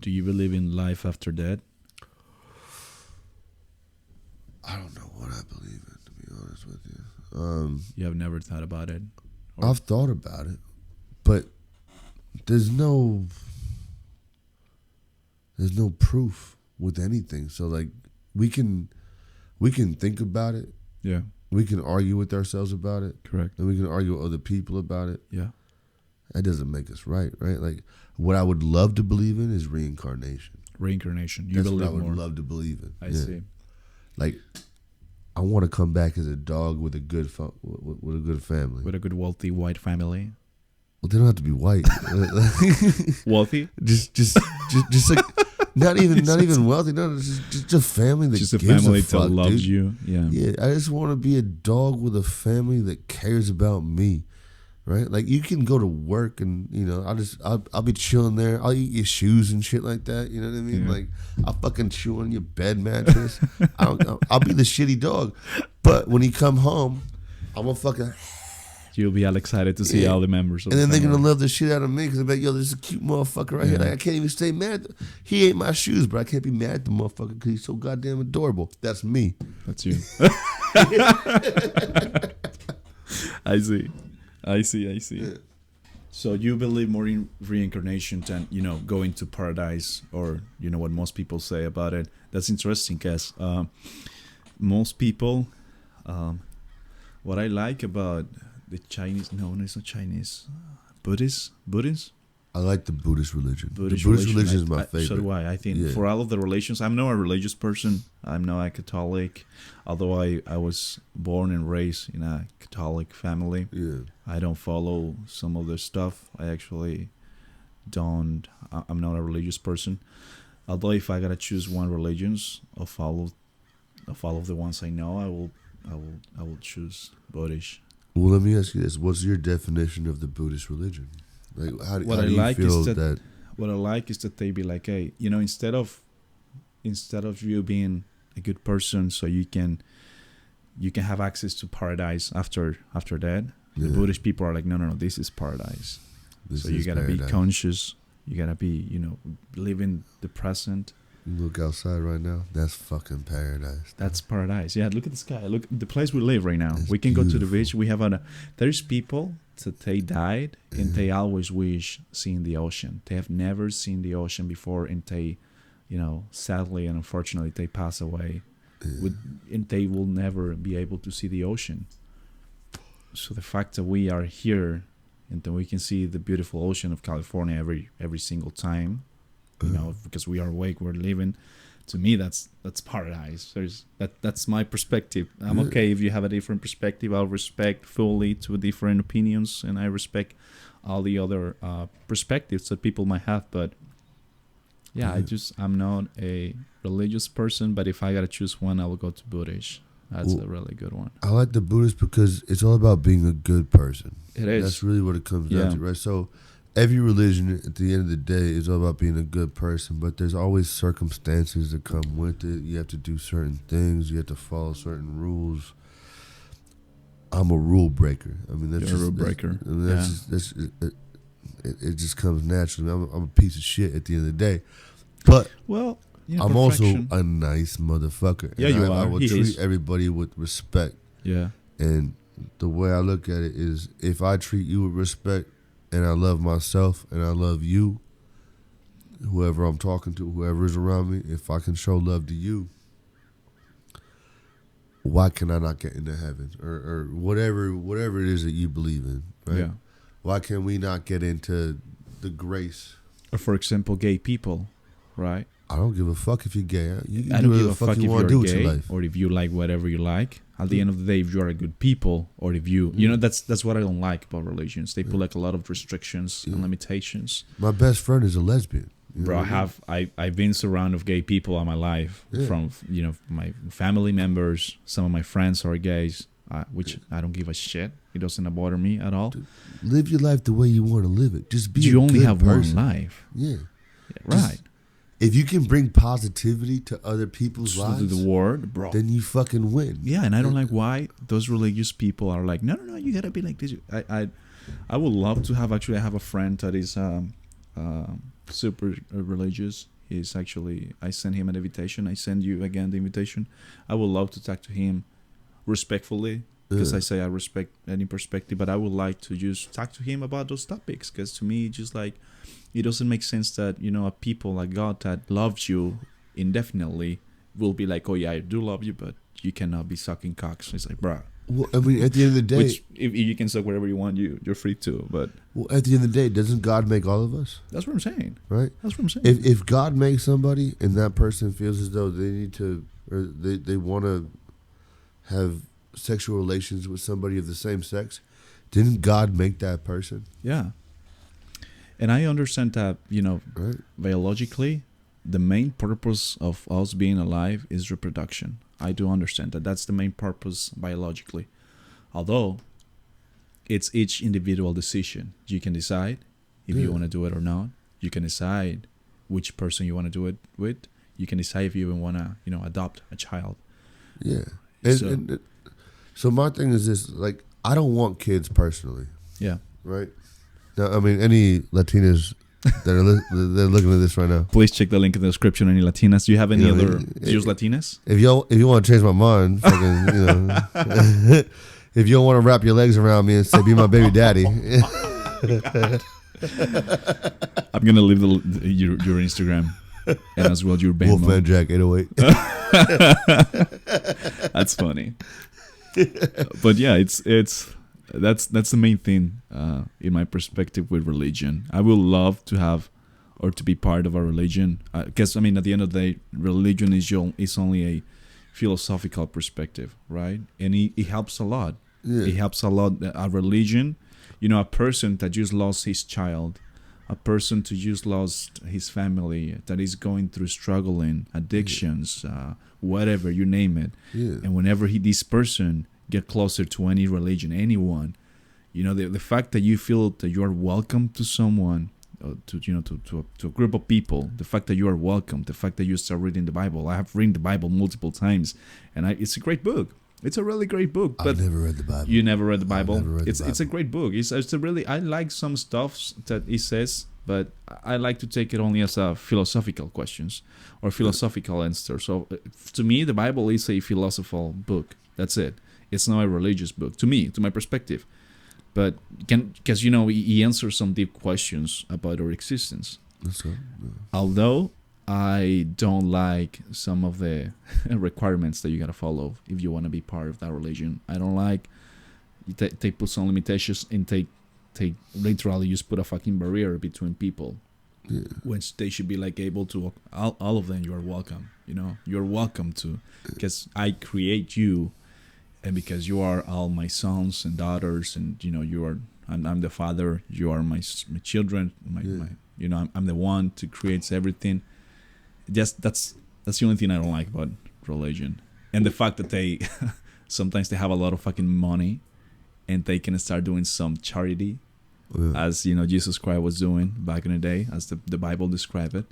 Do you believe in life after death? I don't know what I believe in, to be honest with you. You have never thought about it? Or- I've thought about it, but there's no proof with anything. So like we can think about it, Yeah, we can argue with ourselves about it, correct. and we can argue with other people about it. Yeah. That doesn't make us right? Like what I would love to believe in is reincarnation. Reincarnation. You That's what believe I would more. love to believe in. I see. Like I want to come back as a dog with a good with a good family. With a good, wealthy, white family. Well, they don't have to be white. Wealthy? just like not even wealthy. No, just a family that Just a gives family a that fuck, loves dude. you. Yeah. Yeah, I just want to be a dog with a family that cares about me, right? Like you can go to work and I'll be chilling there. I'll eat your shoes and shit like that. You know what I mean? Yeah. Like I'll fucking chew on your bed mattress. I'll be the shitty dog, but when you come home, I'm gonna fucking. You'll be all excited to see Yeah. all the members of And then the they're family. gonna love the shit out of me because they're like, yo, this is a cute motherfucker right here. Yeah. Like, I can't even stay mad. He ate my shoes, but I can't be mad at the motherfucker because he's so goddamn adorable. That's me. That's you. I see. Yeah. So you believe more in reincarnation than, going to paradise, or, what most people say about it. That's interesting because most people, what I like about the Chinese, no, it's not Chinese, Buddhist, I like the Buddhist religion. Buddhist the Buddhist religion I- is my favorite. So do I. I think Yeah. for all of the religions, I'm not a religious person. I'm not a Catholic, although I was born and raised in a Catholic family. Yeah. I don't follow some of the stuff. I actually don't. I'm not a religious person. Although if I gotta choose one religions, of all of the ones I know, I will choose Buddhist. Well, let me ask you this: what's your definition of the Buddhist religion? Like, how What do I you like feel is that? that- What I like is that they be like, hey, instead of you being a good person, so you can have access to paradise after that. The Yeah. Buddhist people are like, no, this is paradise. This So you is gotta be paradise. conscious. You gotta be, live in the present. You look outside right now. That's fucking paradise. That's paradise. Yeah, look at the sky. Look at the place we live right now. It's We can go to the beautiful. beach. We have there's people that they died and they always wish seeing the ocean. They have never seen the ocean before, and they, sadly and unfortunately, they pass away, and they will never be able to see the ocean. So the fact that we are here and that we can see the beautiful ocean of California every single time, because we are awake, we're living. To me, that's paradise. That's my perspective. I'm okay if you have a different perspective. I'll respect fully to different opinions, and I respect all the other perspectives that people might have. But yeah, I'm not a religious person. But if I gotta choose one, I will go to Buddhist. That's a really good one. I like the Buddhist because it's all about being a good person. It is. That's really what it comes Yeah. down to, right? So every religion at the end of the day is all about being a good person, but there's always circumstances that come with it. You have to do certain things. You have to follow certain rules. I'm a rule breaker. I mean, that's You're a just rule breaker. it just comes naturally. I'm a piece of shit at the end of the day, but Well, I'm also perfection. a nice motherfucker. Yeah, and you I are. will He treat is. everybody with respect. Yeah. And the way I look at it is, if I treat you with respect, and I love myself, and I love you, whoever I'm talking to, whoever is around me, if I can show love to you, why can I not get into heaven, or whatever it is that you believe in, right? Yeah. Why can we not get into the grace? Or for example, gay people, right? I don't give a fuck if you're gay. You I do don't whatever give the a fuck if you want you're to do with gay your life. or if you like whatever you like. At the end of the day, if you are a good people, or if you that's what I don't like about religions. They put like a lot of restrictions and limitations. My best friend is a lesbian. You know Bro, what I mean? I've been surrounded of gay people all my life, Yeah. from my family members. Some of my friends are gays, which I don't give a shit. It doesn't bother me at all. Live your life the way you want to live it. Just be. You a only good have person. one life, Yeah. right? If you can bring positivity to other people's To lives, the world, bro. then you fucking win. Yeah, and I don't like why those religious people are like, no, you gotta be like this. I would love to have a friend that is super religious. He's actually, I sent him an invitation. I send you again the invitation. I would love to talk to him respectfully, because I say I respect any perspective, but I would like to just talk to him about those topics, because to me, just like, it doesn't make sense that, you know, a people like God that loves you indefinitely will be like, oh yeah, I do love you, but you cannot be sucking cocks. It's like, bruh. Well, I mean, at the end of the day, Which, if you can suck whatever you want, you're free to. But well, at the end of the day, doesn't God make all of us? that's what I'm saying. Right? That's what I'm saying. If God makes somebody and that person feels as though they need to, or they want to have sexual relations with somebody of the same sex, didn't God make that person? Yeah. And I understand that, you know, Right? biologically, the main purpose of us being alive is reproduction. I do understand that that's the main purpose biologically. Although, it's each individual decision. You can decide if you want to do it or not. You can decide which person you want to do it with. You can decide if you even want to, you know, adopt a child. Yeah. So- So my thing is this, like, I don't want kids personally, Yeah. right? Now, I mean, any Latinas that are they're looking at this right now. Please check the link in the description. Any Latinas? Do you have any Yeah, other it- just Latinas? If you want to change my mind, fucking, you know, if you don't want to wrap your legs around me and say, be my baby daddy. I'm gonna leave your Instagram and as well your Venmo. Wolfman Jack 808. That's funny. But yeah, it's that's the main thing in my perspective with religion. I would love to have or to be part of a religion, because I mean, at the end of the day, religion is only a philosophical perspective, right? And it helps a lot. Yeah. It helps a lot. A religion, you know, a person that just lost his child, a person to just lost his family, that is going through struggling, addictions, whatever, you name it. Yeah. And whenever this person get closer to any religion, anyone, you know, the fact that you feel that you are welcome to someone, to a group of people, the fact that you are welcome, the fact that you start reading the Bible. I have read the Bible multiple times, and it's a great book. It's a really great book. But I've never read the Bible. you never read the Bible? I've never read the It's a Bible. great book. It's a really, I like some stuff that it says, but I like to take it only as a philosophical questions or philosophical answer. So to me, the Bible is a philosophical book. That's it. It's not a religious book to me, to my perspective. But because you know, he answers some deep questions about our existence. That's right. Yeah. Although I don't like some of the requirements that you gotta follow if you want to be part of that religion. I don't like they put some limitations and they literally just put a fucking barrier between people, Yeah. when they should be like able to all of them. You are welcome. You know, you're welcome to, because I create you, and because you are all my sons and daughters, and you know I'm the father. You are my children. My you know I'm the one to create everything. Just that's the only thing I don't like about religion, and the fact that they sometimes they have a lot of fucking money, and they can start doing some charity, Yeah. as you know Jesus Christ was doing back in the day, as the Bible described it,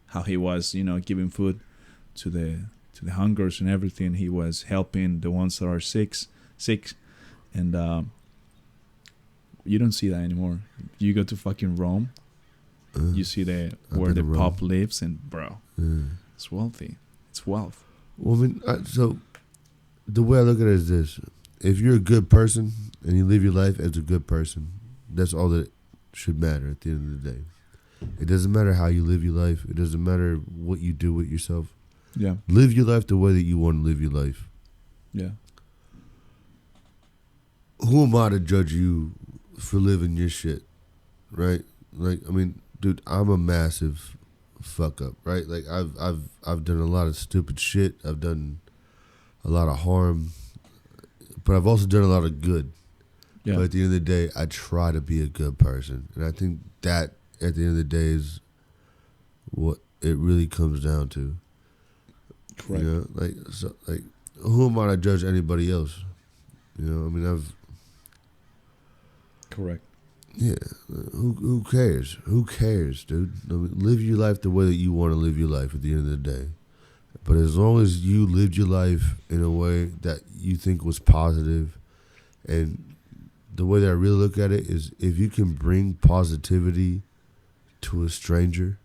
how he was giving food to the hungers and everything. He was helping the ones that are sick, and you don't see that anymore. You go to fucking Rome, you see where been the to Rome. Pope lives, and bro, Yeah. it's wealthy. It's wealth. Well, I mean, so the way I look at it is this: if you're a good person and you live your life as a good person, that's all that should matter at the end of the day. It doesn't matter how you live your life. It doesn't matter what you do with yourself. Yeah, Live your life the way that you want to live your life. yeah, Who am I to judge you for living your shit, right? Like, I mean, dude, I'm a massive fuck up, right? Like, I've done a lot of stupid shit. I've done a lot of harm, but I've also done a lot of good. yeah. But at the end of the day, I try to be a good person, and I think that at the end of the day is what it really comes down to. Correct. You know, like who am I to judge anybody else? You know, I mean, Correct. yeah. Who cares? Who cares, dude? I mean, live your life the way that you want to live your life at the end of the day. But as long as you lived your life in a way that you think was positive, and the way that I really look at it is, if you can bring positivity to a stranger,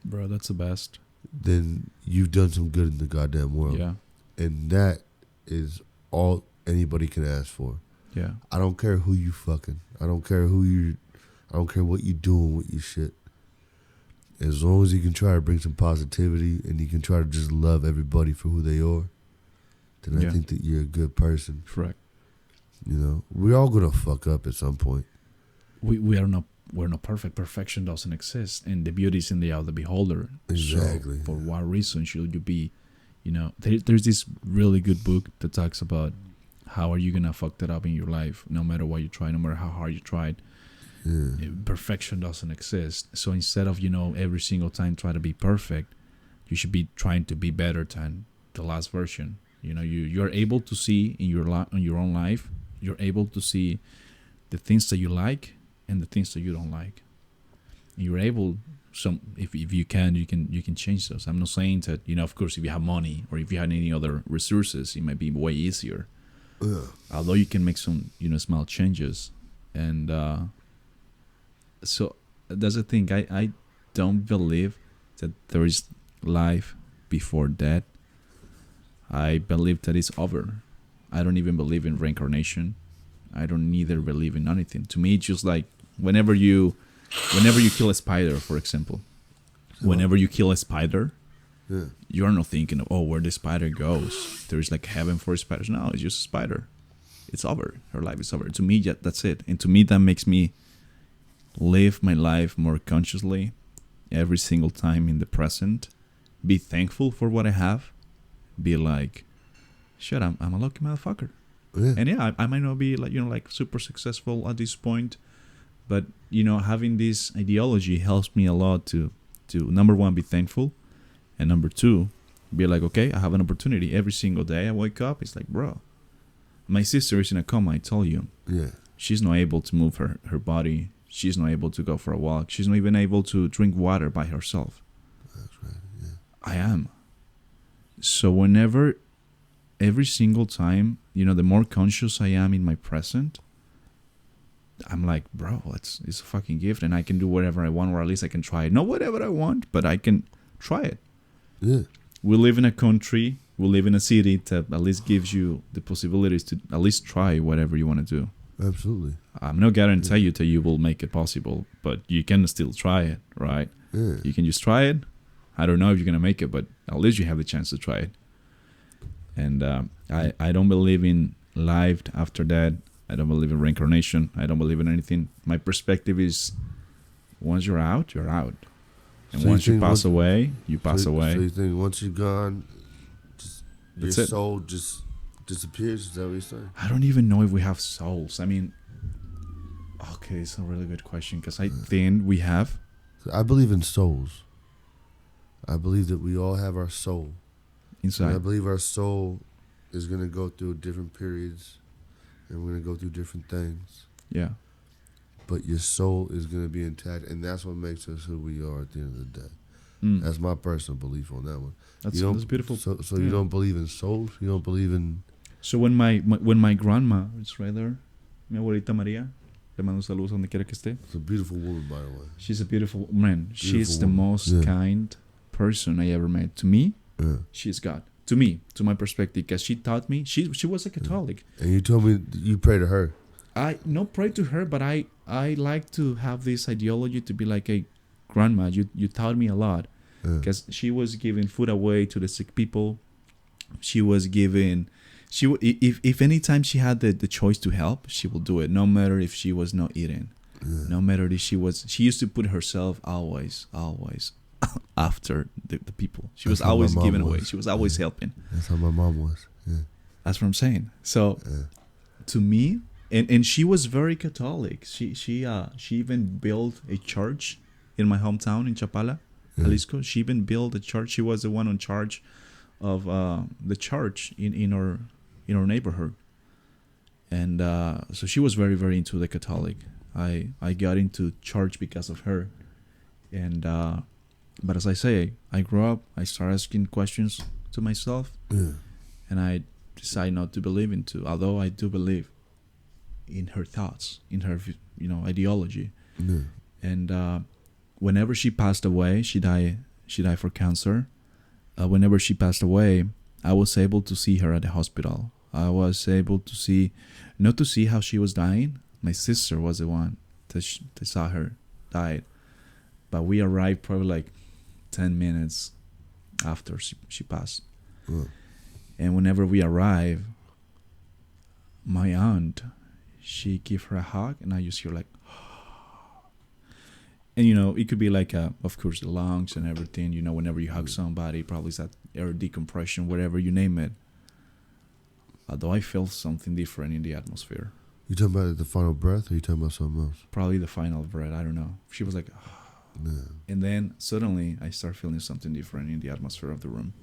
Bro, that's the best. then you've done some good in the goddamn world. Yeah. And that is all anybody can ask for. Yeah. I don't care who you fucking. I don't care who you. I don't care what you doing with your shit. As long as you can try to bring some positivity and you can try to just love everybody for who they are, then I Yeah. think that you're a good person. Correct. You know, we're all gonna fuck up at some point. We're not perfect. Perfection doesn't exist, and the beauty is in the eye of the beholder. Exactly. So for what reason should you be? You know, there's this really good book that talks about how are you gonna fuck that up in your life, no matter what you try, no matter how hard you tried. Yeah. Perfection doesn't exist. So instead of every single time try to be perfect, you should be trying to be better than the last version. You're able to see in your own life. You're able to see the things that you like and the things that you don't like. And you're able if you can change those. I'm not saying that of course if you have money or if you had any other resources it might be way easier. Although you can make some small changes, and so that's the thing. I don't believe that there is life before death. I believe that it's over. I don't even believe in reincarnation. I don't neither believe in anything. To me, it's just like whenever you kill a spider, for example, whenever you kill a spider, you're not thinking of where the spider goes. There's like heaven for spiders. No, it's just a spider. It's over. Her life is over. To me, that's it. And to me, that makes me live my life more consciously every single time in the present. Be thankful for what I have. Be like, shit, I'm a lucky motherfucker. Yeah. And I might not be like super successful at this point, but having this ideology helps me a lot to number one, be thankful, and number two, be like, okay, I have an opportunity every single day. I wake up, it's like, bro, my sister is in a coma. I tell you, she's not able to move her body. She's not able to go for a walk. She's not even able to drink water by herself. That's right. Yeah. I am. So every single time, the more conscious I am in my present, I'm like, bro, it's a fucking gift, and I can do whatever I want, or at least I can try it. Not whatever I want, but I can try it. Yeah. We live in a country, we live in a city that at least gives you the possibilities to at least try whatever you want to do. Absolutely. I'm not guarantee you that you will make it possible, but you can still try it, right? Yeah. You can just try it. I don't know if you're going to make it, but at least you have the chance to try it. And I don't believe in life after that. I don't believe in reincarnation. I don't believe in anything. My perspective is once you're out, you're out. And So once you think pass away, you pass away. So you think once you're gone, your That's it. soul just disappears? Is that what you're saying? I don't even know if we have souls. I mean, okay, it's a really good question because I think we have. I believe in souls. I believe that we all have our soul. Inside. And I believe our soul is going to go through different periods and we're going to go through different things. Yeah. But your soul is going to be intact, and that's what makes us who we are at the end of the day. Mm. That's my personal belief on that one. That's beautiful. So you don't believe in souls? You don't believe in... So when my grandma is right there, mi abuelita María, le mando saludos donde quiera que esté. It's a beautiful woman, by the way. She's a beautiful man. She's the woman. most kind person I ever met. To me, she's God. To me, to my perspective, because she taught me. She was a Catholic. And you told me you pray to her. I not pray to her, but I like to have this ideology to be like a grandma. You taught me a lot because she was giving food away to the sick people. She was giving. If any time she had the choice to help, she will do it, no matter if she was not eating, no matter if she was. She used to put herself always after the people. She was always giving away. She was always helping. That's how my mom was. Yeah. That's what I'm saying. So to me. And she was very Catholic. She even built a church in my hometown in Chapala, Jalisco. She even built a church. She was the one in charge of the church in our neighborhood. And so she was very, very into the Catholic. I got into church because of her. And but as I say, I grew up. I started asking questions to myself, and I decided not to believe into. Although I do believe in her thoughts, in her ideology. And whenever she passed away, she died She died for cancer. Whenever she passed away, I was able to see her at the hospital. I was able to see, not to see how she was dying. My sister was the one that saw her died. But we arrived probably like 10 minutes after she passed. Oh. And whenever we arrive, my aunt, she gave her a hug, and I just hear like, and it could be like, of course, the lungs and everything. Whenever you hug somebody, probably it's that air decompression, whatever you name it. Although I felt something different in the atmosphere. You talking about the final breath, or you talking about something else? Probably the final breath. I don't know. She was like, Yeah. and then suddenly I start feeling something different in the atmosphere of the room.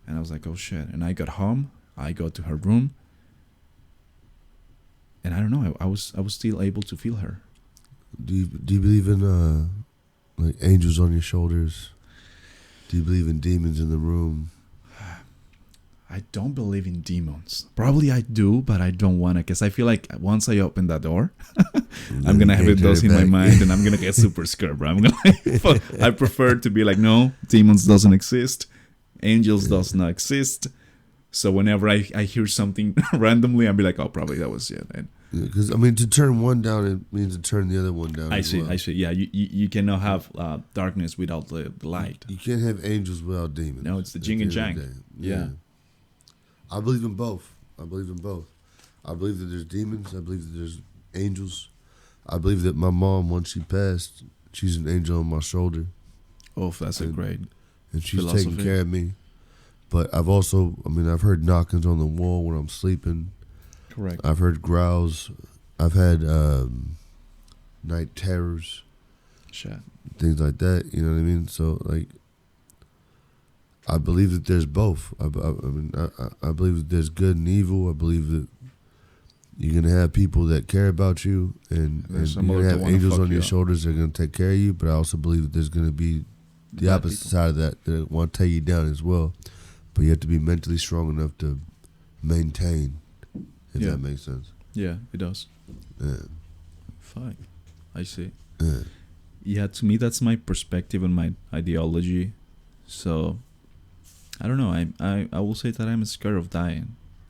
And I was like, oh shit. And I got home. I go to her room. And I don't know. I was still able to feel her. Do you believe in like angels on your shoulders? Do you believe in demons in the room? I don't believe in demons. Probably I do, but I don't want to, because I feel like once I open that door, I'm going to have those in my mind, and I'm going to get super scared, bro. I prefer to be like, no, demons doesn't exist. Angels does not exist. So whenever I hear something randomly, I'll be like, oh, probably that was it. Because, to turn one down, it means to turn the other one down. I see. Yeah, you cannot have darkness without the light. You can't have angels without demons. No, it's the yin and yang. Yeah. I believe in both. I believe that there's demons. I believe that there's angels. I believe that my mom, once she passed, she's an angel on my shoulder. Oh, that's a great and she's philosophy. taking care of me. But I've also, I've heard knockings on the wall when I'm sleeping. Correct. I've heard growls. I've had night terrors. Shit. Things like that. You know what I mean? So, like, I believe that there's both. I believe that there's good and evil. I believe that you're going to have people that care about you, and you're going to have angels on your shoulders that are going to take care of you. But I also believe that there's going to be the opposite side of that want to tear you down as well. But you have to be mentally strong enough to maintain, if that makes sense. Yeah, it does. Yeah. Fine. I see. Yeah. Yeah, to me, that's my perspective and my ideology. So, I don't know. I will say that I'm scared of dying.